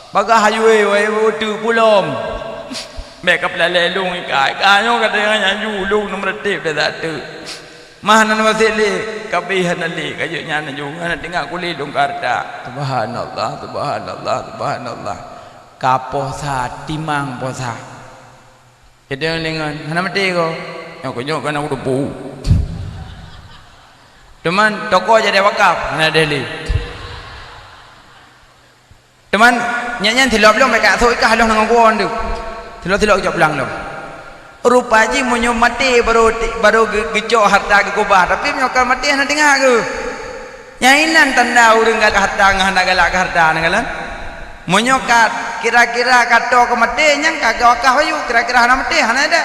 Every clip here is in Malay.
Baga hayue wai tu pulom. Mek kapla lelung ikai. Kanyo kadang yu lung nom retip dah tu. Mahana wasili kabihan ali kayunya naju ana tinggal kuli lung karta. Subhanallah, subhanallah, subhanallah. Kapoh sa timang posa. Jadi lengan hana mati ko. Nyok kana udah bu. Teman toko jadi wakaf hana Delhi. Teman nyanyian thilop long mereka thôi kah long nang ngon tu. Thilop jap lang long. Rupaji monyo mati baru gecok harta ke kubah tapi nyokal mati hana dengar ke. Nyainan tanda urang gak harta ngahana galak harta nangalan. Monyokat kira-kira kato ke mati nyang kagak wakaf ayu kira-kira hana mati hana ada.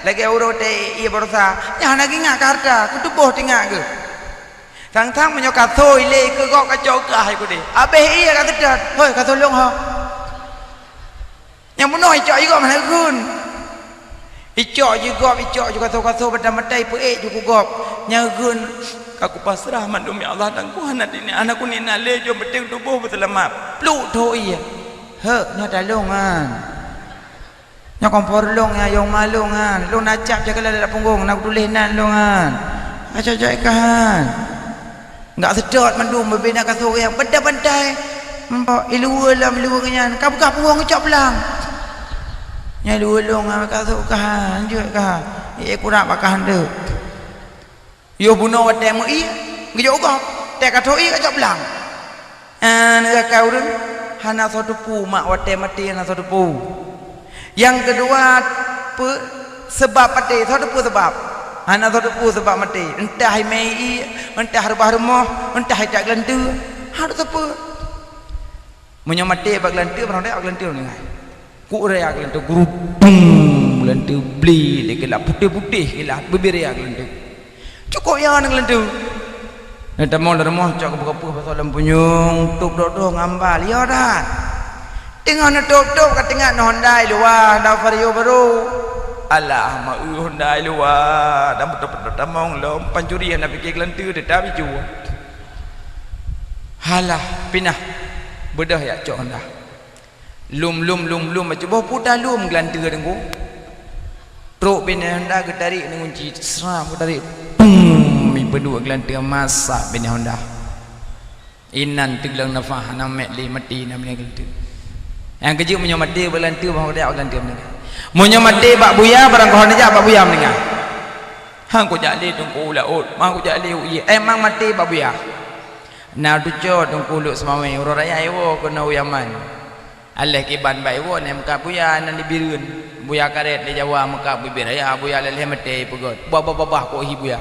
Lagi urote iya berusaha hana ginga harta kutubuh tinggal ke. Thang menyokat thôi le ke gok kacau kah aku deh. Abeh iya kata dah. Hoi kata tolong ha. Yang menoi cok juga mana gun. Icok juga kata pada matai pe juga gop. Nyagun aku pasrah mandum ya Allah dan ku anak ini anakku ni nak le jo beting tubuh berselamat. Pluk thôi. He nya dalongan. Nya kompor long ya yang malungan. Long nacap je kalau ada punggung nak tulis nan longan. Acak-acak kan. Enggak sedot mandum berbina kasur yang benda-bendai mbak ilua lah melua kenyan kau buka punggung kecap pelang nya ilua long kasur kahan juga kah kurang bakah anda yo bunuh wadah mu'i ngejok kau tak kata i kecap pelang negara kau tu hana sotupu mak wadah mati hana sotupu yang kedua sebab mati sotupu sebab anak sotupu sebab mati entah mei entah rebah rumah entah tak gelantu harus apa munyo mati bak gelantu orang dak gelantu ni ku rea gelantu gerubung gelantu beli dekelak putih-putih gelak beberia gelantu cukup ya nang gelantu nek mau rumah cak buka-buka pasal lampunyung tuk dok ngambal ya dah tengah nak tok kat tengah Hyundai luar dah vario baru alah ma Hyundai luar dah betul-betul tamong lom pancurian nak fikir gelantu dah dah biju halah pinah bedah ya cok dah lum macam bau pudah lum gelantu dengku truk pinah Honda ke tarik dengan kunci seram ke tarik mi berdua gelantu masak pinah Honda inan teglang nafah namek li mati namanya gelantu yang kecil punya mati gelantu bahawa dia gelantu meninggal munyo mati bak buya barang kau nak bak buya meninggal hang ko jali tungku laut mah ko jali uye emang mati bak buya na duco tungku luk semawai uro raya ewo kena uyaman aleh kiban bai wo ne muka buya nan dibirun buya karet di Jawa muka bibir raya buya leleh mati pegot babah ko hi buya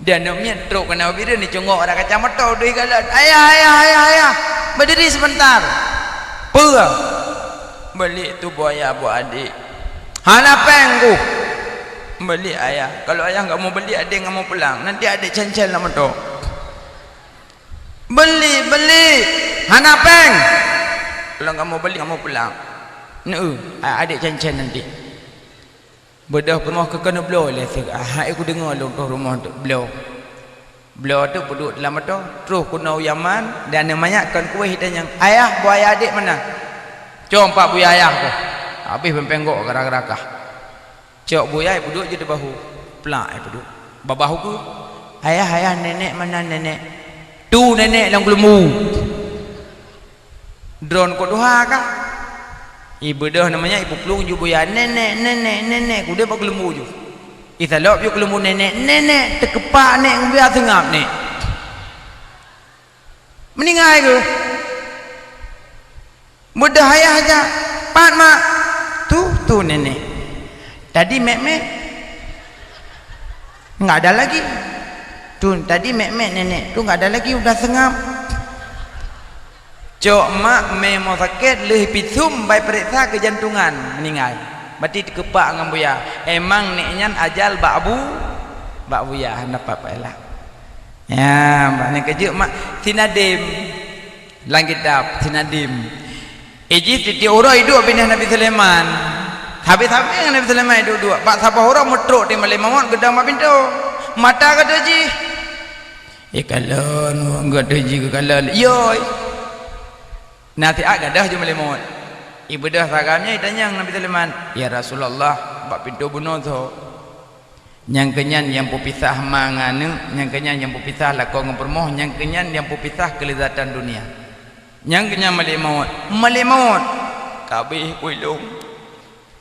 dan namnya truk kena birun ni congok ada kacamata deui galan ayah berdiri sebentar pura balik tu buaya buat adik hana penggu beli ayah kalau ayah enggak mau beli adik enggak mau pulang nanti adik cancel nama tu beli hana peng kalau enggak mau beli enggak mau pulang adik cancel nanti bedah rumah ke kena blow le aku dengar lu rumah tu blow tu duduk dalam tu terus kuna Yaman dan namanya kan kuih dan yang ayah buaya adik mana cok pak buaya ayah tu habis pempenggok gerak-gerakah cok buaya duduk je di bahu pelak duduk babahu ku ayah nenek mana nenek tu nenek yang gelemu drone ko doha kah ibu dah namanya ibu pelung ju buaya nenek ku dia pak gelemu ju isalop ju gelemu nenek terkepak nek biar sengap nek meninggal ke mudah ayah aja pat mak tu nenek tadi mek enggak ada lagi tu tadi mek nenek tu enggak ada lagi udah sengap cok mak mau sakit leh pisum bai periksa ke jantungan meninggal berarti dikepak dengan buya emang neknya ajal bak buya dapat pahala ya mbak ni kejut mak sinadim lang kitab sinadim Iji orang hidup bina Nabi Sulaiman. Habis-habis dengan Nabi Sulaiman hidup dua. Pak siapa orang metruk di Malay Mamon gedang mak pintu. Mata kata ji. Kalon enggak ada ji kalon. Yo. Nasihat gadah je melemot. Ibu dah sagamnya ditanya Nabi Sulaiman, "Ya Rasulullah, bab pintu bunuh tu. Yang kenyan yang pupisah mangane, yang kenyan yang pupisah lakon ngepermoh, yang kenyan yang pupisah kelezatan dunia. Yang kenyan melemot. Melemot. Kabeh kuilung.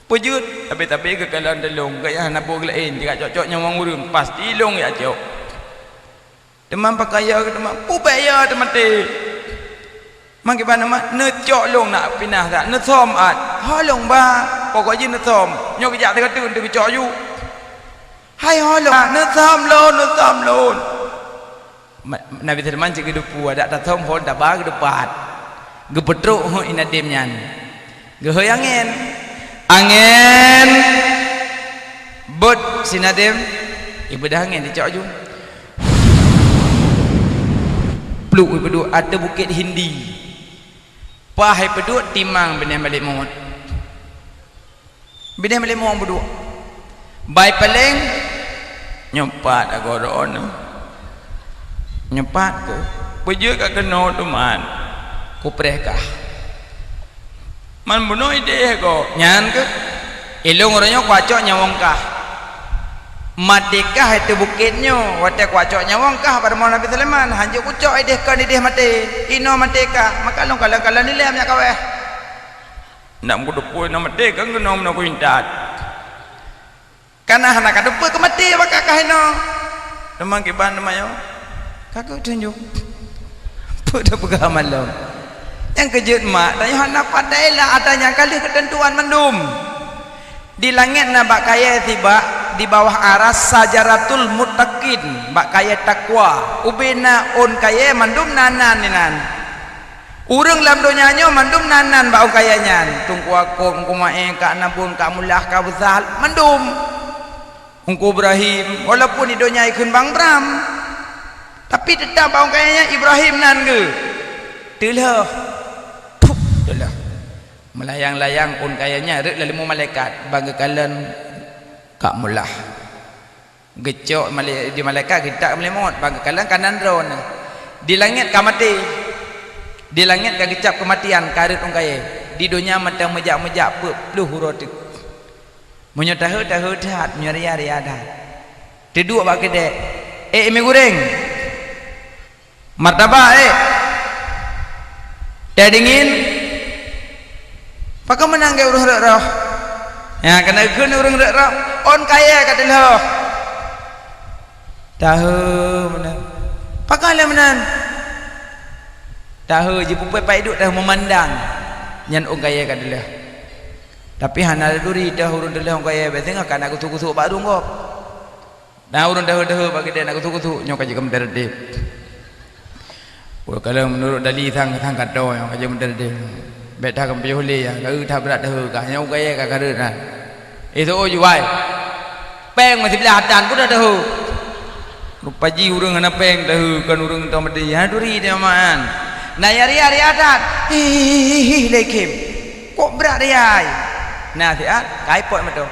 Pujut, tapi ke kalan delong, gaya nabu gelain, jika cocok nyawang urun, pasti long ya cok. Teman pakaya ke teman, pubaya teman te. Mang ke mana mak, necok long nak pinah tak, nesom at, holong ba, pokoknya nesom, nyok kejak tengah tu, tu cok you. Hai holong, nesom lon. Nabi Sulaiman cik kedupu, ada tatom hol dah bah kedupat, gepetruk ho inadim nyan, gehoyangin. Angin bot sinadim ibu dah angin dicok ju peluk ibu ada bukit Hindi pahai peduk timang benih balik maut benih balik maut beduk baik paling nyepat agoron nyepat ke bejur kat kena tu man kuprehkah man bunuh ide ko nyan ke ilung orangnya kuacok nyawangkah matikah itu bukitnya wate kuacok nyawangkah pada mau Nabi Sulaiman hanjuk kucok ide kan ide mati ino matikah maka long kalang nilai amnya kaweh nak mudupui no mati kan kena no kuintat karena anak kadupui ke mati maka kahino demang kiban demayo kakak tunjuk pada pegaman lo yang kejut mak tanya nak padailah adanya kali ketentuan mendum di langit na bak kaya tiba di bawah aras sajaratul muttaqin bak kaya takwa ubina on kaya mandum nanan ninan urang lam donyanya mandum nanan bak kaya nyan tungku aku engku mae ka nabun ka mulah ka besal mandum engku Ibrahim walaupun di donya ikun bang Bram tapi tetap bak kayanya Ibrahim nan ke telah itulah melayang-layang pun kayaknya rek lalu malaikat bangga kalian kak mulah gecok di malaikat kita melemot bangga kalian kanan drone di langit kamati di langit ka gecap kematian karet ung kaya di dunia matang mejak-mejak peluh hurut menyatahu tat menyeria-ria dah duduk bak kedek mi goreng martabak teh dingin pakai menang ke urang roh ya kena gun urang roh on kaya kata loh tahu menang pakai lah menang tahu je pupai pai duk dah memandang nyan on kaya kata loh tapi hana duri dah urang dah on kaya beteng akan aku tuku baru ngop dah urang dah bagi dia nak tuku nyok aja kementar dep kalau menurut dalih thang kado yang aja kementar dep beta kan piyole ya cứ tha berat dah ka nhau cái karut nah itu juai peng masih belah dan pun dah rupa ji urang ana peng dah kan urang ta mati ha duri dia maan nah yari adat lekim kok berat dia nah siat kai pot mato